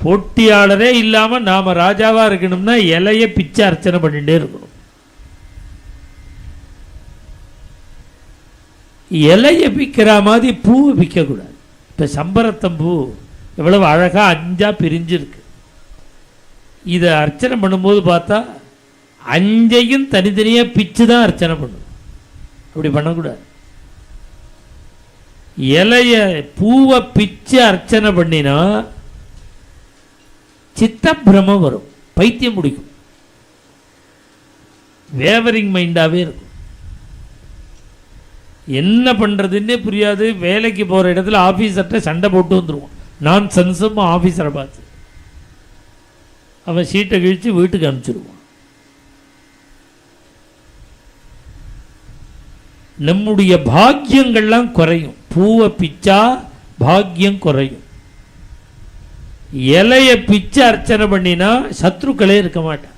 போட்டியாளரே இல்லாம நாம ராஜாவா இருக்கணும்னா இலைய பிச்சை அர்ச்சனை பண்ணிட்டே இருக்கணும். இலைய பிக்கிற மாதிரி பூவை பிக்க கூடாது. இப்ப சம்பரத்தம் பூ எவ்வளவு அழகா 5ஆ பிரிஞ்சிருக்கு. இதை அர்ச்சனை பண்ணும்போது பார்த்தா 5ஐயும் தனித்தனியா பிச்சு தான் அர்ச்சனை பண்ணும். அப்படி பண்ணக்கூடாது. இலைய பூவை பிச்சு அர்ச்சனை பண்ணினா சித்தப்பிரமம் வரும், பைத்தியம் முடிக்கும், வேவரிங் மைண்டாவே இருக்கும். என்ன பண்றதுன்னே புரியாது. வேலைக்கு போற இடத்துல ஆபீசர்கிட்ட சண்டை போட்டு வந்துருவான். நான் சென்சும் ஆபீசரை பார்த்து அவன் சீட்டை கிழிச்சு வீட்டுக்கு அனுப்பிச்சிடுவான். நம்முடைய பாக்கியங்கள்லாம் குறையும். பூவை பிச்சா பாக்கியம் குறையும். இலைய பிச்சை அர்ச்சனை பண்ணினா சத்ருக்களே இருக்க மாட்டான்.